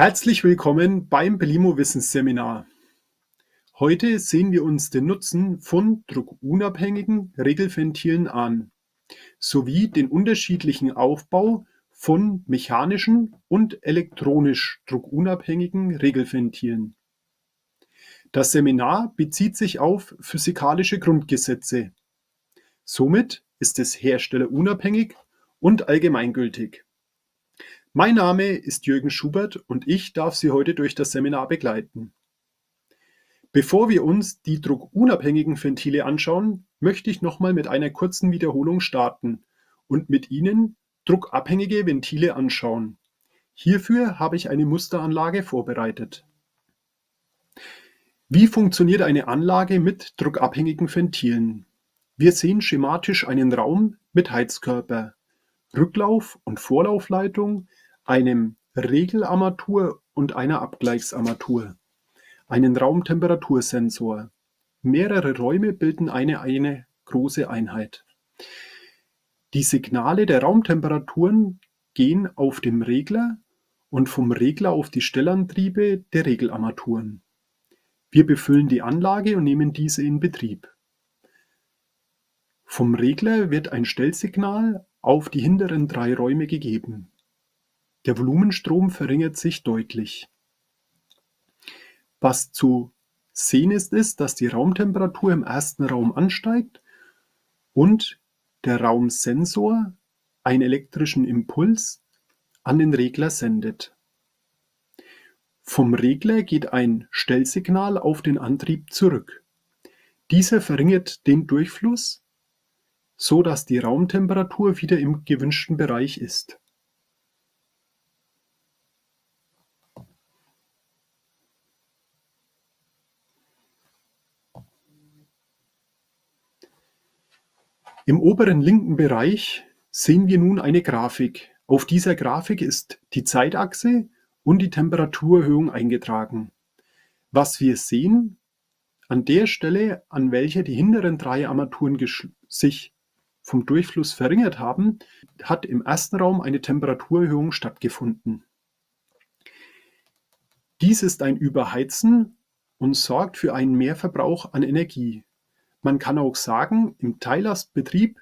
Herzlich willkommen beim Belimo Wissensseminar. Heute sehen wir uns den Nutzen von druckunabhängigen Regelventilen an, sowie den unterschiedlichen Aufbau von mechanischen und elektronisch druckunabhängigen Regelventilen. Das Seminar bezieht sich auf physikalische Grundgesetze. Somit ist es herstellerunabhängig und allgemeingültig. Mein Name ist Jürgen Schubert und ich darf Sie heute durch das Seminar begleiten. Bevor wir uns die druckunabhängigen Ventile anschauen, möchte ich nochmal mit einer kurzen Wiederholung starten und mit Ihnen druckabhängige Ventile anschauen. Hierfür habe ich eine Musteranlage vorbereitet. Wie funktioniert eine Anlage mit druckabhängigen Ventilen? Wir sehen schematisch einen Raum mit Heizkörper, Rücklauf- und Vorlaufleitung, einem Regelarmatur und einer Abgleichsarmatur, einen Raumtemperatursensor. Mehrere Räume bilden eine große Einheit. Die Signale der Raumtemperaturen gehen auf den Regler und vom Regler auf die Stellantriebe der Regelarmaturen. Wir befüllen die Anlage und nehmen diese in Betrieb. Vom Regler wird ein Stellsignal auf die hinteren 3 Räume gegeben. Der Volumenstrom verringert sich deutlich. Was zu sehen ist, dass die Raumtemperatur im ersten Raum ansteigt und der Raumsensor einen elektrischen Impuls an den Regler sendet. Vom Regler geht ein Stellsignal auf den Antrieb zurück. Dieser verringert den Durchfluss, so dass die Raumtemperatur wieder im gewünschten Bereich ist. Im oberen linken Bereich sehen wir nun eine Grafik. Auf dieser Grafik ist die Zeitachse und die Temperaturerhöhung eingetragen. Was wir sehen, an der Stelle, an welcher die hinteren 3 Armaturen sich vom Durchfluss verringert haben, hat im ersten Raum eine Temperaturerhöhung stattgefunden. Dies ist ein Überheizen und sorgt für einen Mehrverbrauch an Energie. Man kann auch sagen, im Teillastbetrieb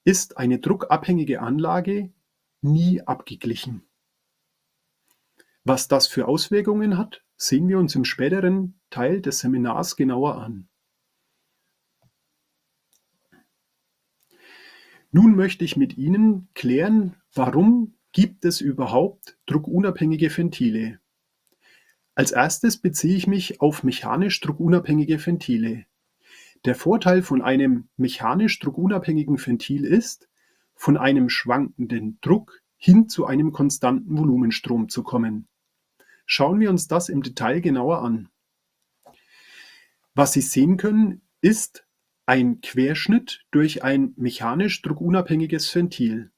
ist eine druckabhängige Anlage nie abgeglichen. Was das für Auswirkungen hat, sehen wir uns im späteren Teil des Seminars genauer an. Nun möchte ich mit Ihnen klären, warum gibt es überhaupt druckunabhängige Ventile. Als erstes beziehe ich mich auf mechanisch druckunabhängige Ventile. Der Vorteil von einem mechanisch druckunabhängigen Ventil ist, von einem schwankenden Druck hin zu einem konstanten Volumenstrom zu kommen. Schauen wir uns das im Detail genauer an. Was Sie sehen können, ist ein Querschnitt durch ein mechanisch druckunabhängiges Ventil.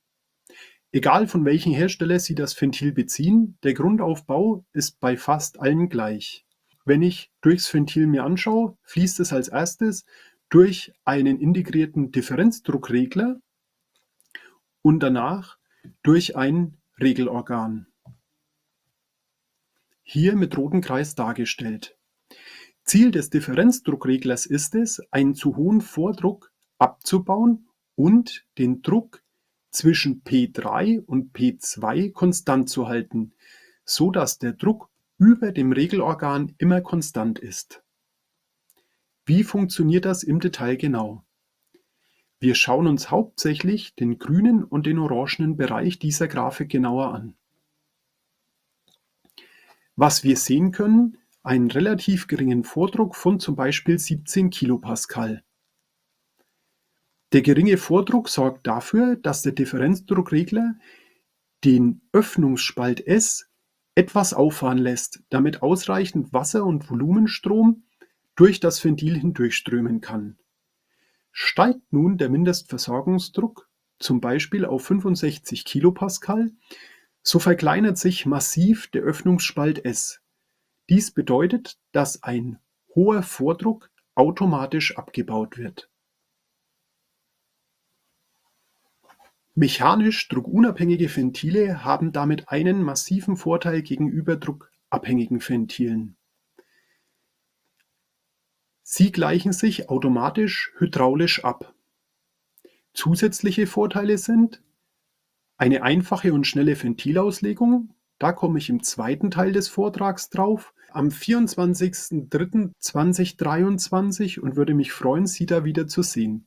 Egal von welchem Hersteller Sie das Ventil beziehen, der Grundaufbau ist bei fast allen gleich. Wenn ich durchs Ventil mir anschaue, fließt es als erstes durch einen integrierten Differenzdruckregler und danach durch ein Regelorgan. Hier mit rotem Kreis dargestellt. Ziel des Differenzdruckreglers ist es, einen zu hohen Vordruck abzubauen und den Druck zwischen P3 und P2 konstant zu halten, so dass der Druck über dem Regelorgan immer konstant ist. Wie funktioniert das im Detail genau? Wir schauen uns hauptsächlich den grünen und den orangenen Bereich dieser Grafik genauer an. Was wir sehen können, einen relativ geringen Vordruck von zum Beispiel 17 Kilopascal. Der geringe Vordruck sorgt dafür, dass der Differenzdruckregler den Öffnungsspalt S etwas auffahren lässt, damit ausreichend Wasser- und Volumenstrom durch das Ventil hindurchströmen kann. Steigt nun der Mindestversorgungsdruck zum Beispiel auf 65 Kilopascal, so verkleinert sich massiv der Öffnungsspalt S. Dies bedeutet, dass ein hoher Vordruck automatisch abgebaut wird. Mechanisch druckunabhängige Ventile haben damit einen massiven Vorteil gegenüber druckabhängigen Ventilen. Sie gleichen sich automatisch hydraulisch ab. Zusätzliche Vorteile sind eine einfache und schnelle Ventilauslegung. Da komme ich im zweiten Teil des Vortrags drauf, am 24.03.2023 und würde mich freuen, Sie da wieder zu sehen.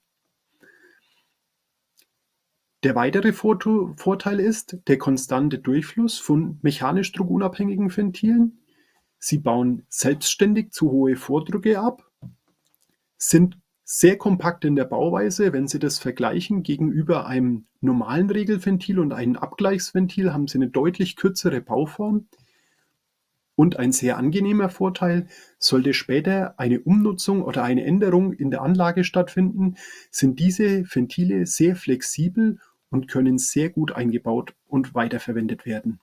Der weitere Vorteil ist der konstante Durchfluss von mechanisch druckunabhängigen Ventilen. Sie bauen selbstständig zu hohe Vordrücke ab, sind sehr kompakt in der Bauweise. Wenn Sie das vergleichen gegenüber einem normalen Regelventil und einem Abgleichsventil, haben Sie eine deutlich kürzere Bauform. Und ein sehr angenehmer Vorteil: Sollte später eine Umnutzung oder eine Änderung in der Anlage stattfinden, sind diese Ventile sehr flexibel und können sehr gut eingebaut und weiterverwendet werden.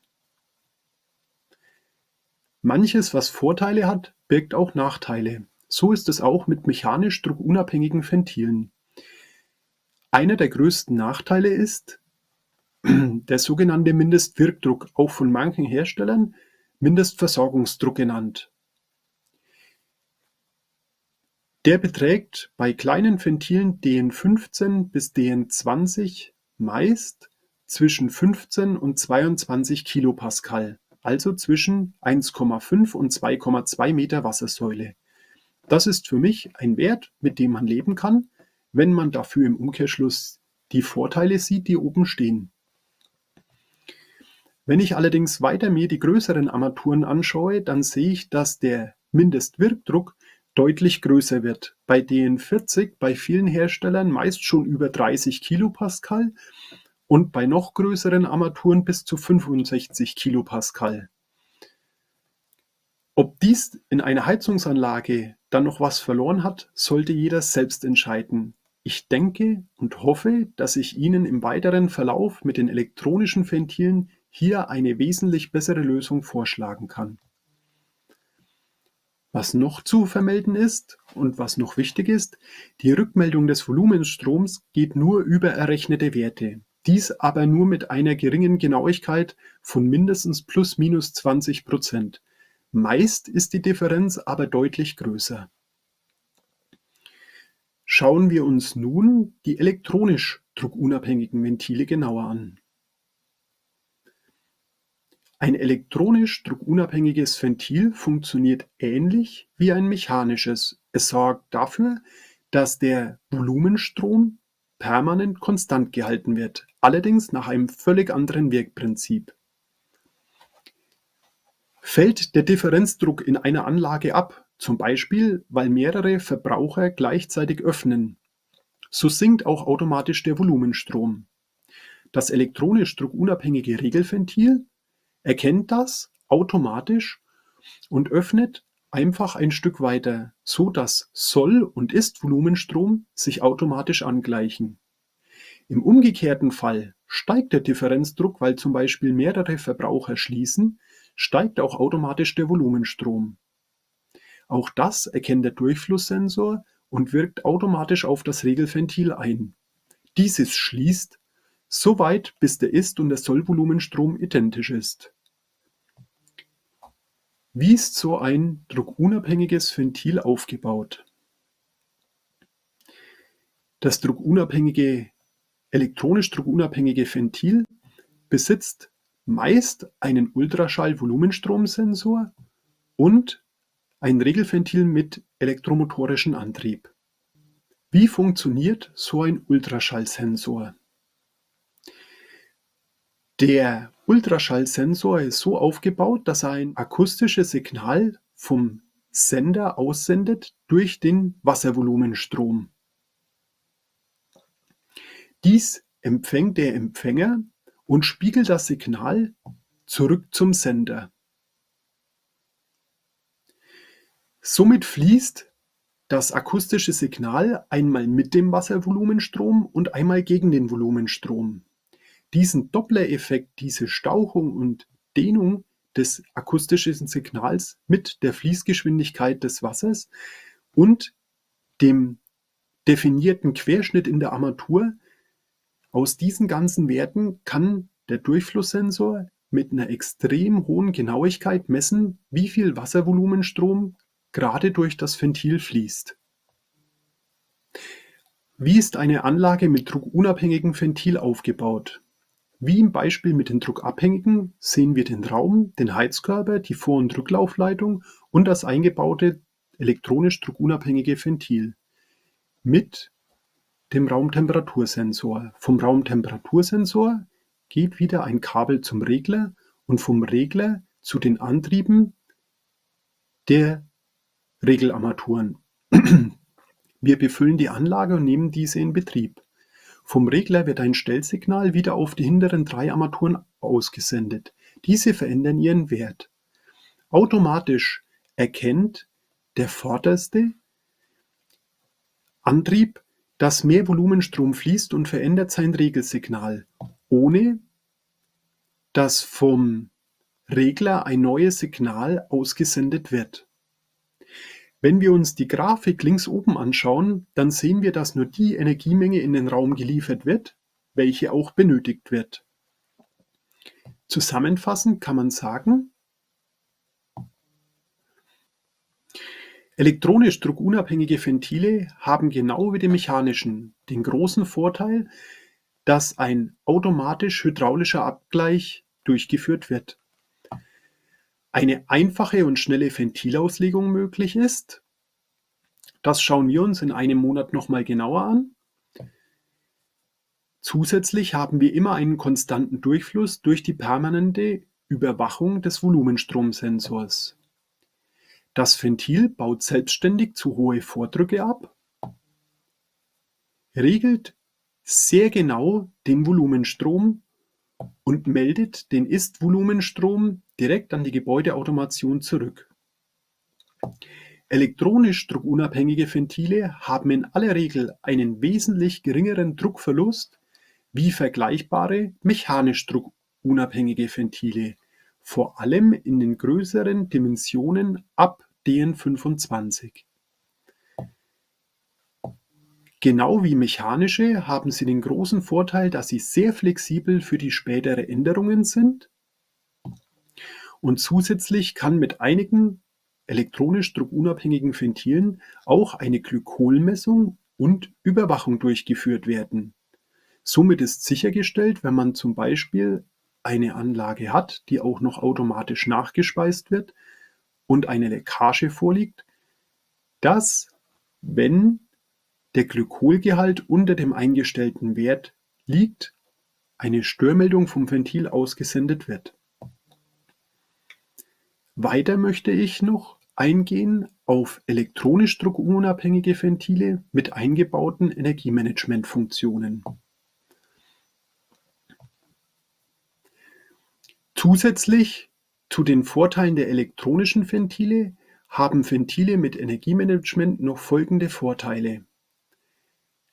Manches, was Vorteile hat, birgt auch Nachteile. So ist es auch mit mechanisch druckunabhängigen Ventilen. Einer der größten Nachteile ist der sogenannte Mindestwirkdruck, auch von manchen Herstellern Mindestversorgungsdruck genannt. Der beträgt bei kleinen Ventilen DN15 bis DN20 meist zwischen 15 und 22 Kilopascal, also zwischen 1,5 und 2,2 Meter Wassersäule. Das ist für mich ein Wert, mit dem man leben kann, wenn man dafür im Umkehrschluss die Vorteile sieht, die oben stehen. Wenn ich allerdings weiter mir die größeren Armaturen anschaue, dann sehe ich, dass der Mindestwirkdruck deutlich größer wird. Bei DN40 bei vielen Herstellern meist schon über 30 Kilopascal und bei noch größeren Armaturen bis zu 65 Kilopascal. Ob dies in einer Heizungsanlage dann noch was verloren hat, sollte jeder selbst entscheiden. Ich denke und hoffe, dass ich Ihnen im weiteren Verlauf mit den elektronischen Ventilen hier eine wesentlich bessere Lösung vorschlagen kann. Was noch zu vermelden ist und was noch wichtig ist: Die Rückmeldung des Volumenstroms geht nur über errechnete Werte. Dies aber nur mit einer geringen Genauigkeit von mindestens plus minus 20%. Meist ist die Differenz aber deutlich größer. Schauen wir uns nun die elektronisch druckunabhängigen Ventile genauer an. Ein elektronisch druckunabhängiges Ventil funktioniert ähnlich wie ein mechanisches. Es sorgt dafür, dass der Volumenstrom permanent konstant gehalten wird, allerdings nach einem völlig anderen Wirkprinzip. Fällt der Differenzdruck in einer Anlage ab, zum Beispiel weil mehrere Verbraucher gleichzeitig öffnen, so sinkt auch automatisch der Volumenstrom. Das elektronisch druckunabhängige Regelventil erkennt das automatisch und öffnet einfach ein Stück weiter, so dass Soll- und Ist-Volumenstrom sich automatisch angleichen. Im umgekehrten Fall steigt der Differenzdruck, weil zum Beispiel mehrere Verbraucher schließen, steigt auch automatisch der Volumenstrom. Auch das erkennt der Durchflusssensor und wirkt automatisch auf das Regelventil ein. Dieses schließt so weit, bis der Ist- und der Sollvolumenstrom identisch ist. Wie ist so ein druckunabhängiges Ventil aufgebaut? Das elektronisch druckunabhängige Ventil besitzt meist einen Ultraschall-Volumenstromsensor und ein Regelventil mit elektromotorischem Antrieb. Wie funktioniert so ein Ultraschallsensor? Der Ultraschallsensor ist so aufgebaut, dass er ein akustisches Signal vom Sender aussendet durch den Wasservolumenstrom. Dies empfängt der Empfänger und spiegelt das Signal zurück zum Sender. Somit fließt das akustische Signal einmal mit dem Wasservolumenstrom und einmal gegen den Volumenstrom. Diesen Dopplereffekt, diese Stauchung und Dehnung des akustischen Signals mit der Fließgeschwindigkeit des Wassers und dem definierten Querschnitt in der Armatur, Aus diesen ganzen Werten kann der Durchflusssensor mit einer extrem hohen Genauigkeit messen, wie viel Wasservolumenstrom gerade durch das Ventil fließt. Wie ist eine Anlage mit druckunabhängigem Ventil aufgebaut? Wie im Beispiel mit den druckabhängigen sehen wir den Raum, den Heizkörper, die Vor- und Rücklaufleitung und das eingebaute elektronisch druckunabhängige Ventil mit dem Raumtemperatursensor. Vom Raumtemperatursensor geht wieder ein Kabel zum Regler und vom Regler zu den Antrieben der Regelarmaturen. Wir befüllen die Anlage und nehmen diese in Betrieb. Vom Regler wird ein Stellsignal wieder auf die hinteren 3 Armaturen ausgesendet. Diese verändern ihren Wert. Automatisch erkennt der vorderste Antrieb, dass mehr Volumenstrom fließt und verändert sein Regelsignal, ohne dass vom Regler ein neues Signal ausgesendet wird. Wenn wir uns die Grafik links oben anschauen, dann sehen wir, dass nur die Energiemenge in den Raum geliefert wird, welche auch benötigt wird. Zusammenfassend kann man sagen, elektronisch druckunabhängige Ventile haben genau wie die mechanischen den großen Vorteil, dass ein automatisch hydraulischer Abgleich durchgeführt wird. Eine einfache und schnelle Ventilauslegung möglich ist. Das schauen wir uns in einem Monat nochmal genauer an. Zusätzlich haben wir immer einen konstanten Durchfluss durch die permanente Überwachung des Volumenstromsensors. Das Ventil baut selbstständig zu hohe Vordrücke ab, regelt sehr genau den Volumenstrom und meldet den Ist-Volumenstrom direkt an die Gebäudeautomation zurück. Elektronisch druckunabhängige Ventile haben in aller Regel einen wesentlich geringeren Druckverlust wie vergleichbare mechanisch druckunabhängige Ventile, vor allem in den größeren Dimensionen ab DN25. Genau wie mechanische haben sie den großen Vorteil, dass sie sehr flexibel für die spätere Änderungen sind und zusätzlich kann mit einigen elektronisch druckunabhängigen Ventilen auch eine Glykolmessung und Überwachung durchgeführt werden. Somit ist sichergestellt, wenn man zum Beispiel eine Anlage hat, die auch noch automatisch nachgespeist wird und eine Leckage vorliegt, dass, wenn der Glykolgehalt unter dem eingestellten Wert liegt, eine Störmeldung vom Ventil ausgesendet wird. Weiter möchte ich noch eingehen auf elektronisch druckunabhängige Ventile mit eingebauten Energiemanagementfunktionen. Zusätzlich zu den Vorteilen der elektronischen Ventile haben Ventile mit Energiemanagement noch folgende Vorteile.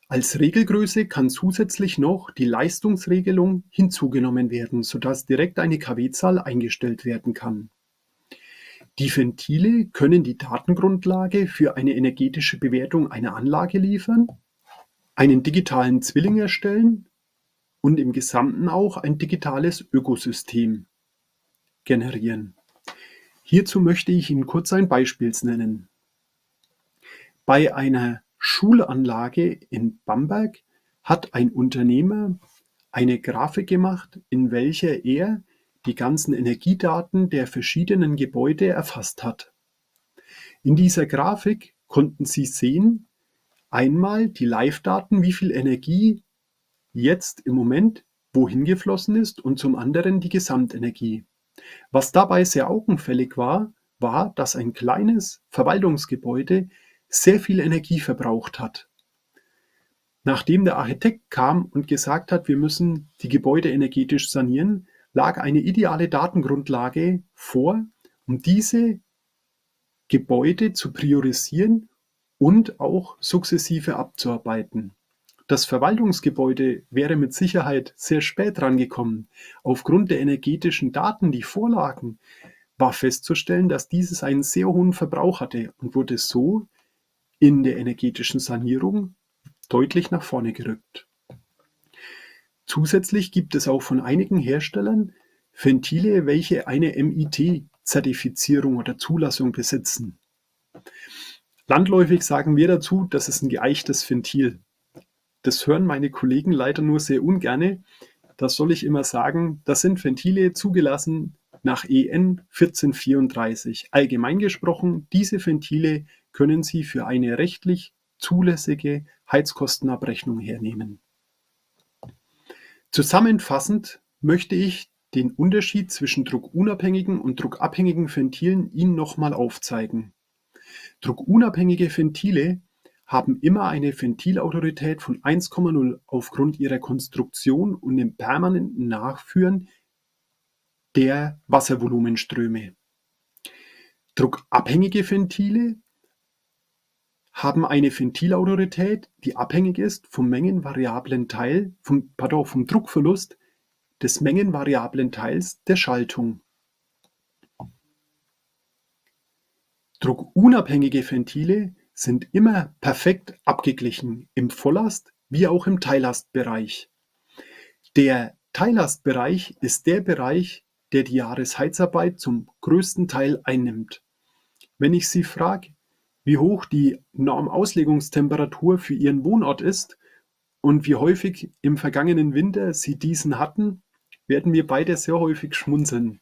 Als Regelgröße kann zusätzlich noch die Leistungsregelung hinzugenommen werden, sodass direkt eine kW-Zahl eingestellt werden kann. Die Ventile können die Datengrundlage für eine energetische Bewertung einer Anlage liefern, einen digitalen Zwilling erstellen und im Gesamten auch ein digitales Ökosystem generieren. Hierzu möchte ich Ihnen kurz ein Beispiel nennen. Bei einer Schulanlage in Bamberg hat ein Unternehmer eine Grafik gemacht, in welcher er die ganzen Energiedaten der verschiedenen Gebäude erfasst hat. In dieser Grafik konnten Sie sehen, einmal die Live-Daten, wie viel Energie jetzt im Moment wohin geflossen ist und zum anderen die Gesamtenergie. Was dabei sehr augenfällig war, dass ein kleines Verwaltungsgebäude sehr viel Energie verbraucht hat. Nachdem der Architekt kam und gesagt hat, wir müssen die Gebäude energetisch sanieren, lag eine ideale Datengrundlage vor, um diese Gebäude zu priorisieren und auch sukzessive abzuarbeiten. Das Verwaltungsgebäude wäre mit Sicherheit sehr spät rangekommen. Aufgrund der energetischen Daten, die vorlagen, war festzustellen, dass dieses einen sehr hohen Verbrauch hatte und wurde so in der energetischen Sanierung deutlich nach vorne gerückt. Zusätzlich gibt es auch von einigen Herstellern Ventile, welche eine MIT-Zertifizierung oder Zulassung besitzen. Landläufig sagen wir dazu, das ist ein geeichtes Ventil. Das hören meine Kollegen leider nur sehr ungerne. Das soll ich immer sagen, das sind Ventile zugelassen nach EN 1434. Allgemein gesprochen, diese Ventile können Sie für eine rechtlich zulässige Heizkostenabrechnung hernehmen. Zusammenfassend möchte ich den Unterschied zwischen druckunabhängigen und druckabhängigen Ventilen Ihnen nochmal aufzeigen. Druckunabhängige Ventile haben immer eine Ventilautorität von 1,0 aufgrund ihrer Konstruktion und dem permanenten Nachführen der Wasservolumenströme. Druckabhängige Ventile haben eine Ventilautorität, die abhängig ist vom Druckverlust des mengenvariablen Teils der Schaltung. Druckunabhängige Ventile sind immer perfekt abgeglichen im Volllast- wie auch im Teillastbereich. Der Teillastbereich ist der Bereich, der die Jahresheizarbeit zum größten Teil einnimmt. Wenn ich Sie frage, wie hoch die Normauslegungstemperatur für Ihren Wohnort ist und wie häufig im vergangenen Winter Sie diesen hatten, werden wir beide sehr häufig schmunzeln.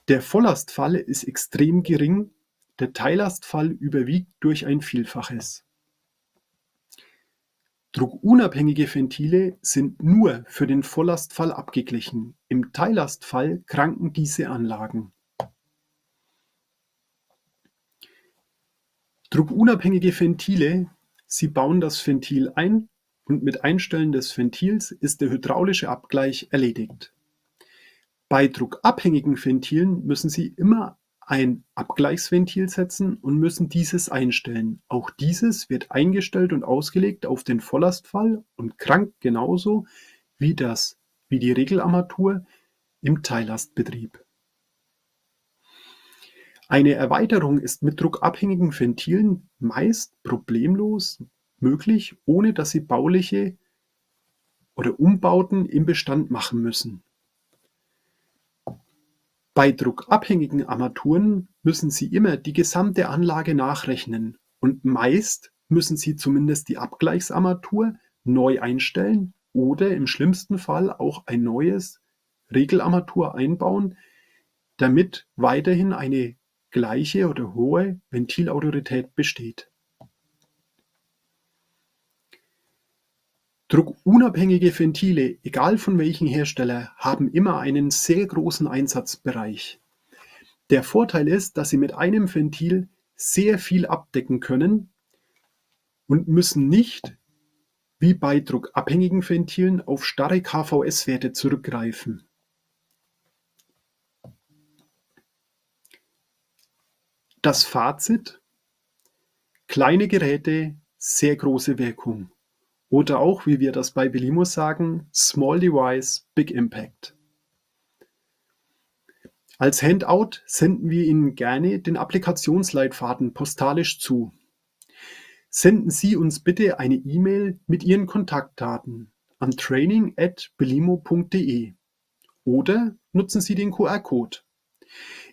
Der Volllastfall ist extrem gering, der Teillastfall überwiegt durch ein Vielfaches. Druckunabhängige Ventile sind nur für den Volllastfall abgeglichen, im Teillastfall kranken diese Anlagen. Druckunabhängige Ventile, Sie bauen das Ventil ein und mit Einstellen des Ventils ist der hydraulische Abgleich erledigt. Bei druckabhängigen Ventilen müssen Sie immer ein Abgleichsventil setzen und müssen dieses einstellen. Auch dieses wird eingestellt und ausgelegt auf den Volllastfall und krankt genauso wie die Regelarmatur im Teillastbetrieb. Eine Erweiterung ist mit druckabhängigen Ventilen meist problemlos möglich, ohne dass Sie bauliche oder Umbauten im Bestand machen müssen. Bei druckabhängigen Armaturen müssen Sie immer die gesamte Anlage nachrechnen und meist müssen Sie zumindest die Abgleichsarmatur neu einstellen oder im schlimmsten Fall auch ein neues Regelarmatur einbauen, damit weiterhin eine gleiche oder hohe Ventilautorität besteht. Druckunabhängige Ventile, egal von welchem Hersteller, haben immer einen sehr großen Einsatzbereich. Der Vorteil ist, dass Sie mit einem Ventil sehr viel abdecken können und müssen nicht, wie bei druckabhängigen Ventilen, auf starre KVS-Werte zurückgreifen. Das Fazit: Kleine Geräte, sehr große Wirkung. Oder auch, wie wir das bei Belimo sagen, Small Device, Big Impact. Als Handout senden wir Ihnen gerne den Applikationsleitfaden postalisch zu. Senden Sie uns bitte eine E-Mail mit Ihren Kontaktdaten an training@belimo.de oder nutzen Sie den QR-Code.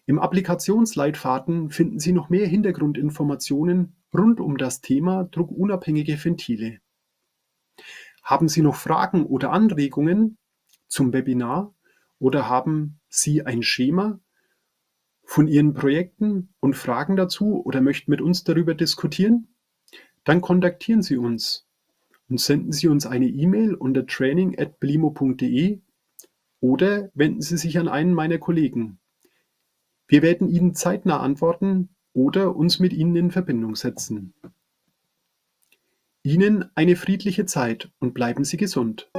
Im Applikationsleitfaden finden Sie noch mehr Hintergrundinformationen rund um das Thema druckunabhängige Ventile. Haben Sie noch Fragen oder Anregungen zum Webinar oder haben Sie ein Schema von Ihren Projekten und Fragen dazu oder möchten mit uns darüber diskutieren? Dann kontaktieren Sie uns und senden Sie uns eine E-Mail unter training@belimo.de oder wenden Sie sich an einen meiner Kollegen. Wir werden Ihnen zeitnah antworten oder uns mit Ihnen in Verbindung setzen. Ihnen eine friedliche Zeit und bleiben Sie gesund.